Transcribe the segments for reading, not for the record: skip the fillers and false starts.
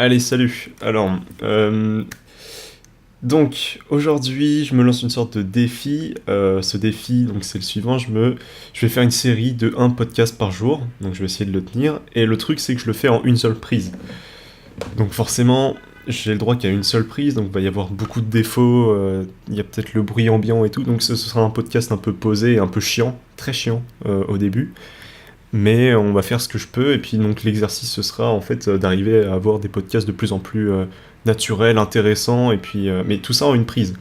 Allez, salut. Alors, donc aujourd'hui, je me lance une sorte de défi. Ce défi, donc c'est le suivant. Je vais faire une série de un podcast par jour. Donc je vais essayer de le tenir. Et le truc, c'est que je le fais en une seule prise. Donc forcément, j'ai le droit qu'à une seule prise. Donc il va y avoir beaucoup de défauts. Il y a peut-être le bruit ambiant et tout. Donc ce sera un podcast un peu posé, un peu chiant, très chiant au début. Mais on va faire ce que je peux, et puis donc l'exercice ce sera en fait d'arriver à avoir des podcasts de plus en plus naturels, intéressants, et puis mais tout ça en une prise.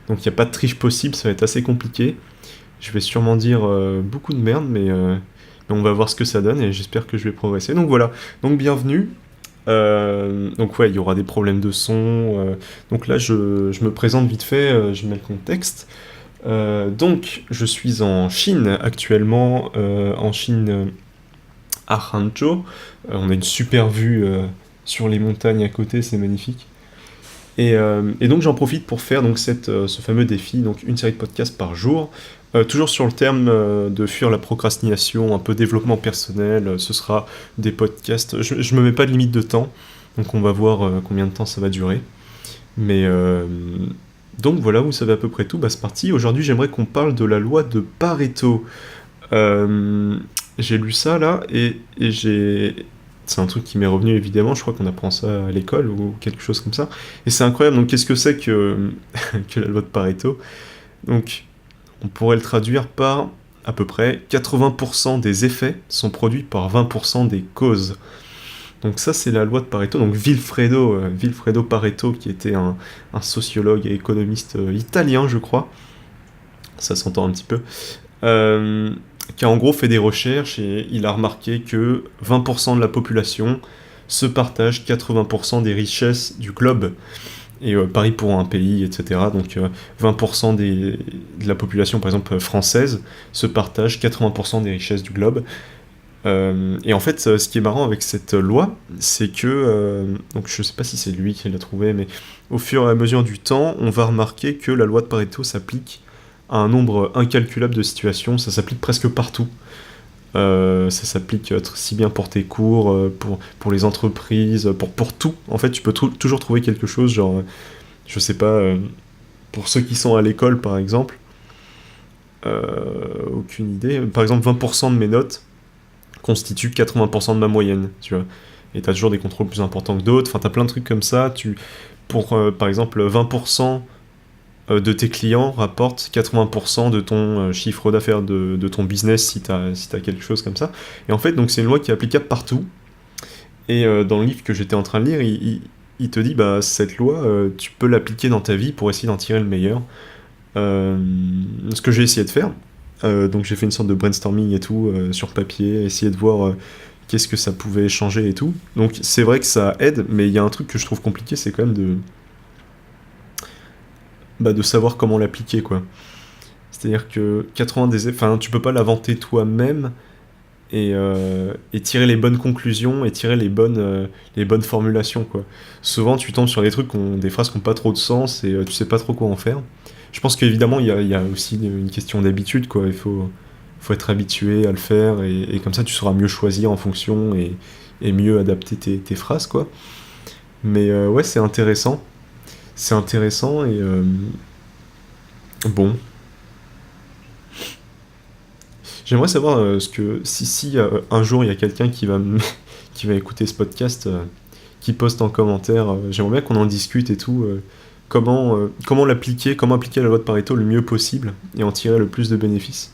Donc il n'y a pas de triche possible, ça va être assez compliqué. Je vais sûrement dire beaucoup de merde, mais on va voir ce que ça donne, et j'espère que je vais progresser. Donc voilà, donc bienvenue. Donc ouais, il y aura des problèmes de son. Donc là, je me présente vite fait, je mets le contexte. Donc, je suis en Chine actuellement, en Chine à Hangzhou. On a une super vue sur les montagnes à côté, c'est magnifique. Et donc j'en profite pour faire donc ce fameux défi, donc une série de podcasts par jour, toujours sur le terme de fuir la procrastination, un peu développement personnel. Ce sera des podcasts. Je me mets pas de limite de temps, donc on va voir combien de temps ça va durer. Mais donc voilà, vous savez à peu près tout. Bah c'est parti. Aujourd'hui, j'aimerais qu'on parle de la loi de Pareto. Euh, j'ai lu ça là et j'ai. C'est un truc qui m'est revenu évidemment, je crois qu'on apprend ça à l'école ou quelque chose comme ça. Et c'est incroyable, donc qu'est-ce que c'est que, que la loi de Pareto? Donc on pourrait le traduire par à peu près 80% des effets sont produits par 20% des causes. Donc ça c'est la loi de Pareto, donc Vilfredo Pareto qui était un sociologue et économiste italien je crois, ça s'entend un petit peu, euh, qui a en gros fait des recherches et il a remarqué que 20% de la population se partage 80% des richesses du globe. Et pareil pour un pays, etc. Donc 20% de la population, par exemple française, se partage 80% des richesses du globe. Et en fait, ce qui est marrant avec cette loi, c'est que, donc je sais pas si c'est lui qui l'a trouvé, mais au fur et à mesure du temps, on va remarquer que la loi de Pareto s'applique à un nombre incalculable de situations, ça s'applique presque partout. Ça s'applique si bien pour tes cours, pour les entreprises, pour tout. En fait, tu peux toujours trouver quelque chose, genre, je sais pas, pour ceux qui sont à l'école par exemple, aucune idée. Par exemple, 20% de mes notes constituent 80% de ma moyenne, tu vois. Et t'as toujours des contrôles plus importants que d'autres, enfin t'as plein de trucs comme ça. Pour par exemple 20% de tes clients rapportent 80% de ton chiffre d'affaires, de ton business si t'as quelque chose comme ça. Et en fait, donc c'est une loi qui est applicable partout. Et dans le livre que j'étais en train de lire, il te dit, bah cette loi, tu peux l'appliquer dans ta vie pour essayer d'en tirer le meilleur. Euh, Ce que j'ai essayé de faire, donc j'ai fait une sorte de brainstorming et tout sur papier, essayer de voir qu'est-ce que ça pouvait changer et tout. Donc c'est vrai que ça aide, mais il y a un truc que je trouve compliqué, c'est quand même de savoir comment l'appliquer, quoi. C'est-à-dire que 80 des... Enfin, tu peux pas l'inventer toi-même et tirer les bonnes conclusions et tirer les bonnes formulations, quoi. Souvent, tu tombes sur des phrases qui n'ont pas trop de sens et tu sais pas trop quoi en faire. Je pense qu'évidemment, il y a aussi une question d'habitude, quoi. Il faut être habitué à le faire et comme ça, tu sauras mieux choisir en fonction et mieux adapter tes phrases, quoi. Mais ouais, c'est intéressant. C'est intéressant et bon, j'aimerais savoir si un jour il y a quelqu'un qui va écouter ce podcast, qui poste en commentaire, j'aimerais bien qu'on en discute et tout, comment appliquer la loi de Pareto le mieux possible et en tirer le plus de bénéfices.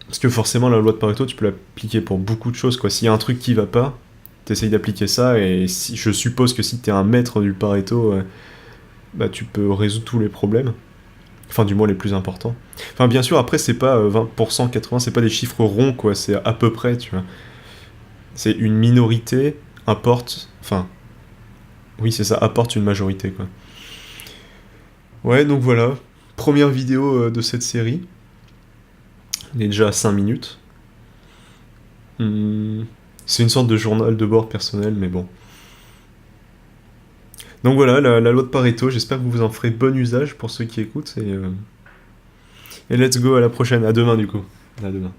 Parce que forcément la loi de Pareto tu peux l'appliquer pour beaucoup de choses, quoi. S'il y a un truc qui va pas, t'essayes d'appliquer ça et je suppose que si t'es un maître du Pareto, bah tu peux résoudre tous les problèmes. Enfin, du moins les plus importants. Enfin, bien sûr, après, c'est pas 20%, 80%, c'est pas des chiffres ronds, quoi, c'est à peu près, tu vois. C'est une minorité apporte. Enfin, oui, c'est ça, apporte une majorité, quoi. Ouais, donc voilà. Première vidéo de cette série. Il est déjà à 5 minutes. Hmm, c'est une sorte de journal de bord personnel, mais bon. Donc voilà, la loi de Pareto, j'espère que vous en ferez bon usage pour ceux qui écoutent, et let's go, à la prochaine, à demain du coup. À demain.